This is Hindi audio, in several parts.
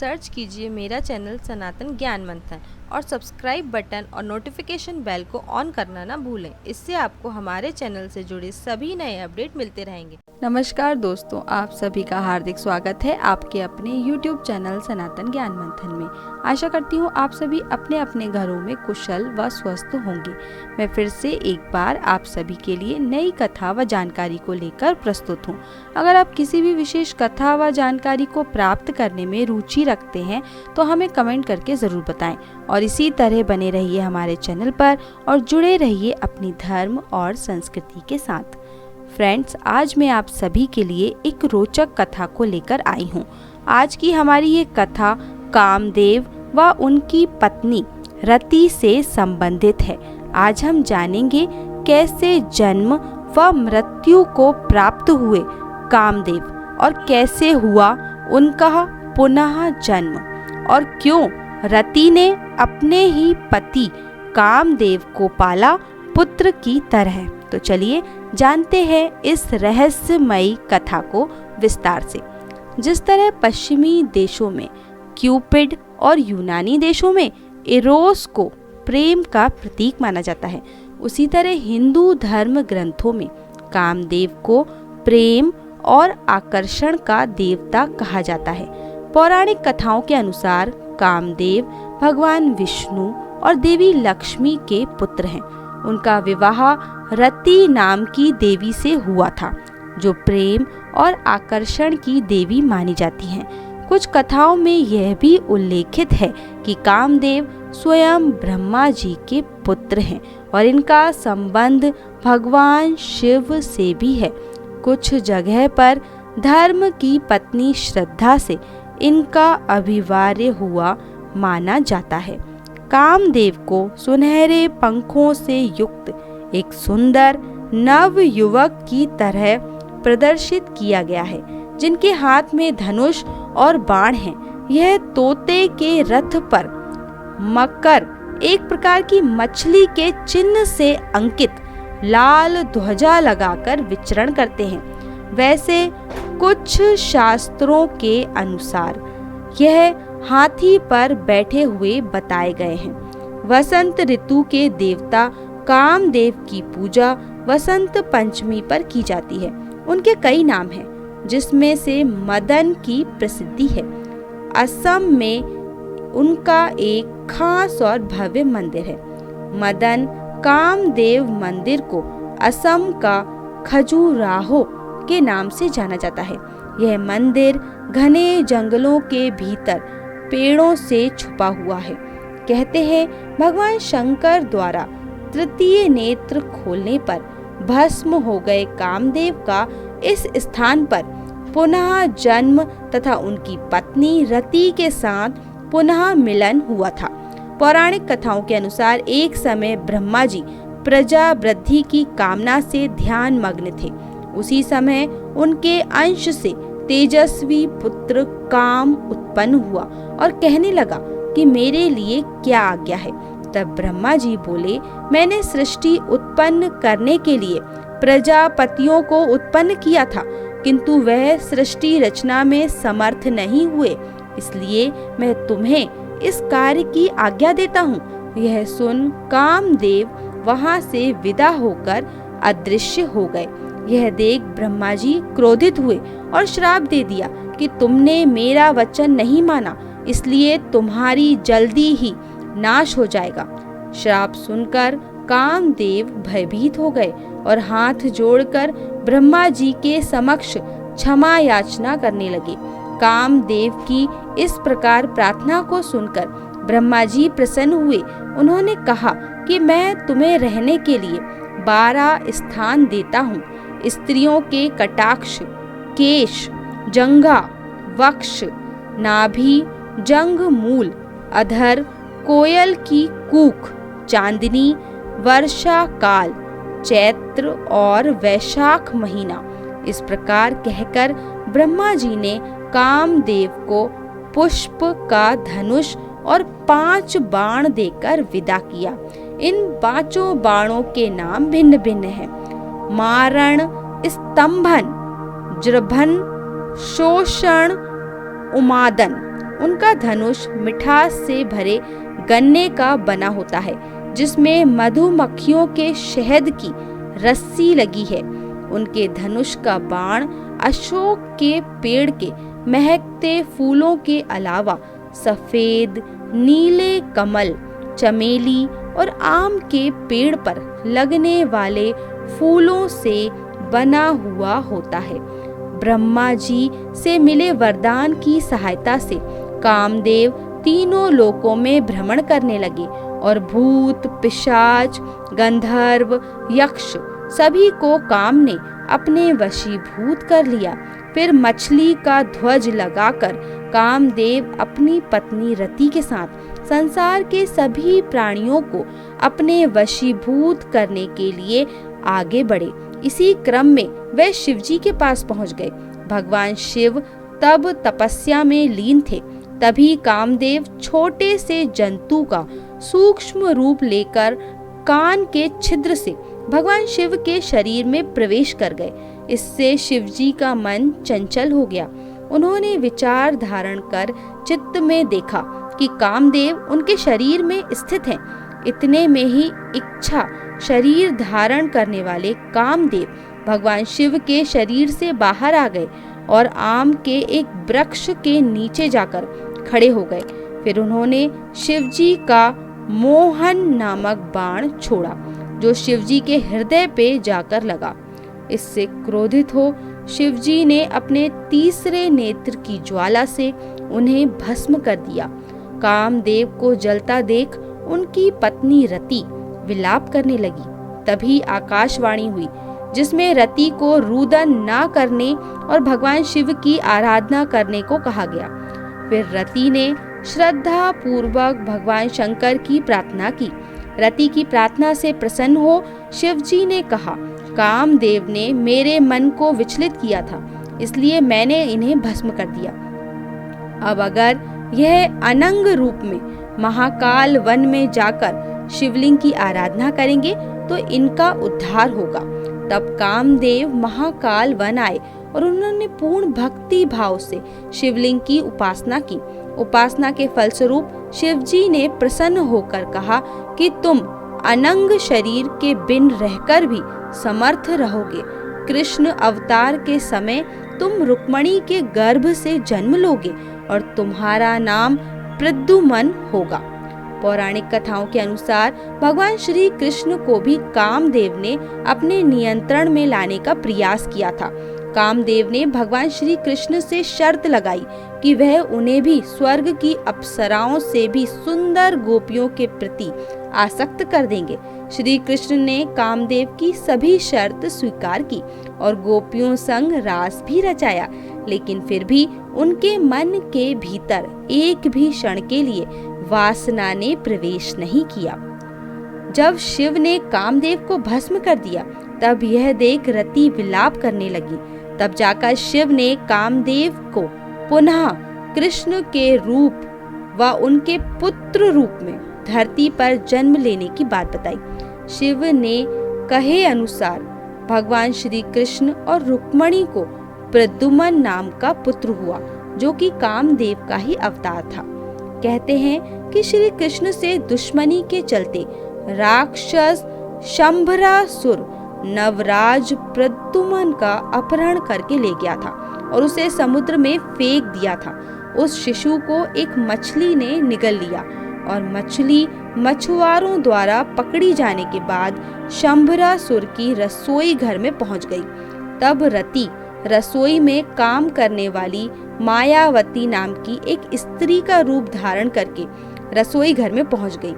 सर्च कीजिए मेरा चैनल सनातन ज्ञान मंथन और सब्सक्राइब बटन और नोटिफिकेशन बेल को ऑन करना ना भूलें। इससे आपको हमारे चैनल से जुड़े सभी नए अपडेट मिलते रहेंगे। नमस्कार दोस्तों, आप सभी का हार्दिक स्वागत है आपके अपने YouTube चैनल सनातन ज्ञान मंथन में। आशा करती हूँ आप सभी अपने अपने घरों में कुशल व स्वस्थ होंगे। मैं फिर से एक बार आप सभी के लिए नई कथा व जानकारी को लेकर प्रस्तुत हूँ। अगर आप किसी भी विशेष कथा व जानकारी को प्राप्त करने में रुचि रखते हैं तो हमें कमेंट करके ज़रूर बताएं और इसी तरह बने रहिए हमारे चैनल पर और जुड़े रहिए अपनी धर्म और संस्कृति के साथ। फ्रेंड्स, आज मैं आप सभी के लिए एक रोचक कथा को लेकर आई हूँ। आज की हमारी ये कथा कामदेव व उनकी पत्नी रति से संबंधित है। आज हम जानेंगे कैसे जन्म व मृत्यु को प्राप्त हुए कामदेव और कैसे हुआ उनका पुनः जन्म और क्यों रति ने अपने ही पति कामदेव को पाला पुत्र की तरह। तो चलिए जानते हैं इस रहस्यमयी कथा को विस्तार से। जिस तरह पश्चिमी देशों में क्यूपिड और यूनानी देशों में इरोस को प्रेम का प्रतीक माना जाता है, उसी तरह हिंदू धर्म ग्रंथों में कामदेव को प्रेम और आकर्षण का देवता कहा जाता है। पौराणिक कथाओं के अनुसार कामदेव भगवान विष्णु और देवी लक्ष्मी के पुत्र हैं। उनका विवाह रति नाम की देवी से हुआ था, जो प्रेम और आकर्षण की देवी मानी जाती हैं। कुछ कथाओं में यह भी उल्लेखित है कि कामदेव स्वयं ब्रह्मा जी के पुत्र हैं और इनका संबंध भगवान शिव से भी है। कुछ जगह पर धर्म की पत्नी श्रद्धा से इनका अभिवार्य हुआ माना जाता है। कामदेव को सुनहरे पंखों से युक्त एक सुंदर नव युवक की तरह प्रदर्शित किया गया है, जिनके हाथ में धनुष और बाण हैं। यह तोते के रथ पर मकर, एक प्रकार की मछली के चिन्ह से अंकित लाल ध्वजा लगाकर विचरण करते हैं। वैसे कुछ शास्त्रों के अनुसार यह हाथी पर बैठे हुए बताए गए हैं। वसंत ऋतु के देवता कामदेव की पूजा वसंत पंचमी पर की जाती है। उनके कई नाम हैं, जिसमें से मदन की प्रसिद्धि है। असम में उनका एक खास और भव्य मंदिर है। मदन कामदेव मंदिर को असम का खजुराहो के नाम से जाना जाता है। यह मंदिर घने जंगलों के भीतर पेड़ों से छुपा हुआ है। कहते हैं भगवान शंकर द्वारा तृतीय नेत्र खोलने पर भस्म हो गए कामदेव का इस स्थान पर पुनः जन्म तथा उनकी पत्नी रति के साथ पुनः मिलन हुआ था। पौराणिक कथाओं के अनुसार एक समय ब्रह्मा जी प्रजा वृद्धि की कामना से ध्यान मग्न थे। उसी समय उनके अंश से तेजस्वी पुत्र काम उत्पन्न हुआ और कहने लगा कि मेरे लिए क्या आज्ञा है। तब ब्रह्मा जी बोले, मैंने सृष्टि उत्पन्न करने के लिए प्रजापतियों को उत्पन्न किया था, किंतु वह सृष्टि रचना में समर्थ नहीं हुए, इसलिए मैं तुम्हें इस कार्य की आज्ञा देता हूँ। यह सुन कामदेव वहां से विदा होकर अदृश्य हो गए। यह देख ब्रह्मा जी क्रोधित हुए और श्राप दे दिया कि तुमने मेरा वचन नहीं माना, इसलिए तुम्हारी जल्दी ही नाश हो जाएगा। श्राप सुनकर कामदेव भयभीत हो गए और हाथ जोड़कर ब्रह्मा जी के समक्ष क्षमा याचना करने लगे। कामदेव की इस प्रकार प्रार्थना को सुनकर ब्रह्मा जी प्रसन्न हुए। उन्होंने कहा कि मैं तुम्हें रहने के लिए 12 स्थान देता हूँ। स्त्रियों के कटाक्ष, केश, जंघा, वक्ष, नाभि, जंग मूल, अधर, कोयल की कूख, चांदनी, वर्षा काल, चैत्र और वैशाख महीना। इस प्रकार कहकर ब्रह्मा जी ने कामदेव को पुष्प का धनुष और 5 बाण देकर विदा किया। इन 5 बाणों के नाम भिन्न भिन्न हैं। मारण, स्तंभन, जृभन, शोषण, उमादन। उनका धनुष मिठास से भरे गन्ने का बना होता है, जिसमें मधुमक्खियों के शहद की रस्सी लगी है। उनके धनुष का बाण अशोक के पेड़ के महकते फूलों के अलावा सफेद, नीले कमल, चमेली और आम के पेड़ पर लगने वाले फूलों से बना हुआ होता है। ब्रह्मा जी से मिले वरदान की सहायता से कामदेव तीनों लोकों में भ्रमण करने लगे और भूत, पिशाच, गंधर्व, यक्ष सभी को काम ने अपने वशीभूत कर लिया। फिर मछली का ध्वज लगाकर कामदेव अपनी पत्नी रति के साथ संसार के सभी प्राणियों को अपने वशीभूत करने के लिए आगे बढ़े। इसी क्रम में वे शिवजी के पास पहुंच गए। भगवान शिव तब तपस्या में लीन थे। तभी कामदेव छोटे से जंतु का सूक्ष्म रूप लेकर कान के छिद्र से भगवान शिव के शरीर में प्रवेश कर गए। इससे शिवजी का मन चंचल हो गया। उन्होंने विचार धारण कर चित्त में देखा कि कामदेव उनके शरीर में स्थित हैं। इतने में ही इच्छा शरीर धारण करने वाले कामदेव भगवान शिव के शरीर से बाहर आ गए और आम के एक वृक्ष के नीचे जाकर खड़े हो गए। फिर उन्होंने शिवजी का मोहन नामक बाण छोड़ा, जो शिवजी के हृदय पे जाकर लगा। इससे क्रोधित हो शिवजी ने अपने तीसरे नेत्र की ज्वाला से उन्हें भस्म कर दिया। कामदेव को जलता देख उनकी पत्नी रति विलाप करने लगी। तभी आकाशवाणी हुई, जिसमें रति को रुदन ना करने और भगवान शिव की आराधना करने को कहा गया। फिर रति ने श्रद्धा पूर्वक भगवान शंकर की प्रार्थना की। रति की प्रार्थना से प्रसन्न हो शिवजी ने कहा, कामदेव ने मेरे मन को विचलित किया था, इसलिए मैंने इन्हें भस्म कर दिया। अब अगर यह अनंग रूप में महाकाल वन में जाकर शिवलिंग की आराधना करेंगे तो इनका उद्धार होगा। तब कामदेव महाकाल वन आए और उन्होंने पूर्ण भक्ति भाव से शिवलिंग की उपासना की। उपासना के फलस्वरूप शिवजी ने प्रसन्न होकर कहा कि तुम अनंग शरीर के बिन रहकर भी समर्थ रहोगे। कृष्ण अवतार के समय तुम रुक्मणी के गर्भ से जन्म लोगे और तुम्हारा नाम प्रद्युमन होगा। पौराणिक कथाओं के अनुसार भगवान श्री कृष्ण को भी कामदेव ने अपने नियंत्रण में लाने का प्रयास किया था। कामदेव ने भगवान श्री कृष्ण से शर्त लगाई कि वह उन्हें भी स्वर्ग की अप्सराओं से भी सुंदर गोपियों के प्रति आसक्त कर देंगे। श्री कृष्ण ने कामदेव की सभी शर्त स्वीकार की और गोपियों संग रास भी रचाया, लेकिन फिर भी उनके मन के भीतर एक भी क्षण के लिए वासना ने प्रवेश नहीं किया। जब शिव ने कामदेव को भस्म कर दिया, तब यह देख रति विलाप करने लगी। तब जाकर शिव ने कामदेव को पुनः कृष्ण के रूप व उनके पुत्र रूप में धरती पर जन्म लेने की बात बताई। शिव ने कहे अनुसार भगवान श्री कृष्ण और रुक्मणी को प्रद्युमन नाम का पुत्र हुआ, जो कि कामदेव का ही अवतार था। कहते हैं कि श्री कृष्ण से दुश्मनी के चलते राक्षस शंभरासुर नवराज प्रद्युमन का अपहरण करके ले गया था और उसे समुद्र में फेंक दिया था। उस शिशु को एक मछली ने निगल लिया और मछली मछुआरों द्वारा पकड़ी जाने के बाद शंभरासुर की रसोई घर में पहुंच गई। तब रति रसोई में काम करने वाली मायावती नाम की एक स्त्री का रूप धारण करके रसोई घर में पहुंच गई।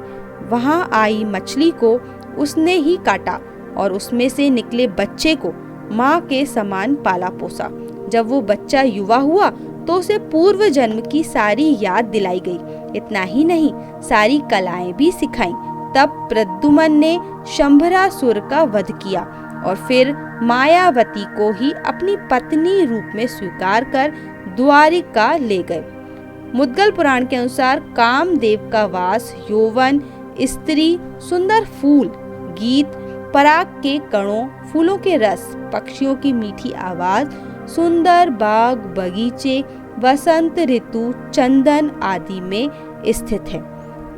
वहां आई मछली को उसने ही काटा और उसमें से निकले बच्चे को माँ के समान पाला पोसा। जब वो बच्चा युवा हुआ तो उसे पूर्व जन्म की सारी याद दिलाई गई। इतना ही नहीं, सारी कलाएं भी सिखाई। तब प्रद्युमन ने शंभरासुर का वध किया और फिर मायावती को ही अपनी पत्नी रूप में स्वीकार कर द्वारिका ले गए। मुद्गल पुराण के अनुसार कामदेव का वास यौवन, स्त्री, सुंदर फूल, गीत, पराग के कणों, फूलों के रस, पक्षियों की मीठी आवाज, सुंदर बाग बगीचे, वसंत ऋतु, चंदन आदि में स्थित है।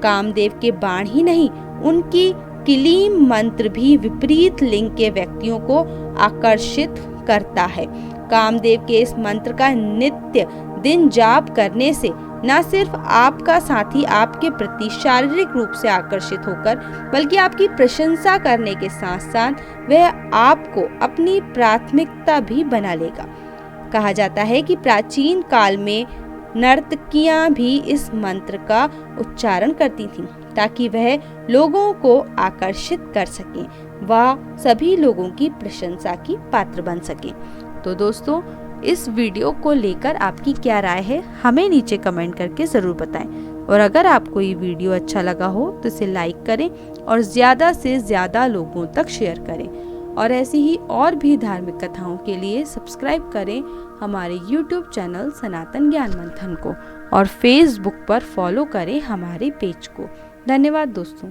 कामदेव के बाण ही नहीं, उनकी किलीम मंत्र भी विपरीत लिंग के व्यक्तियों को आकर्षित करता है। कामदेव के इस मंत्र का नित्य दिन जाप करने से न सिर्फ आपका साथी आपके प्रति शारीरिक रूप से आकर्षित होकर बल्कि आपकी प्रशंसा करने के साथ साथ वह आपको अपनी प्राथमिकता भी बना लेगा। कहा जाता है कि प्राचीन काल में नर्तकियां भी इस मंत्र का उच्चारण करती थीं ताकि वह लोगों को आकर्षित कर सकें, वह सभी लोगों की प्रशंसा की पात्र बन सकें। तो दोस्तों, इस वीडियो को लेकर आपकी क्या राय है, हमें नीचे कमेंट करके ज़रूर बताएं। और अगर आपको ये वीडियो अच्छा लगा हो तो इसे लाइक करें और ज़्यादा से ज़्यादा लोगों तक शेयर करें। और ऐसी ही और भी धार्मिक कथाओं के लिए सब्सक्राइब करें हमारे YouTube चैनल सनातन ज्ञान मंथन को और Facebook पर फॉलो करें हमारे पेज को। धन्यवाद दोस्तों।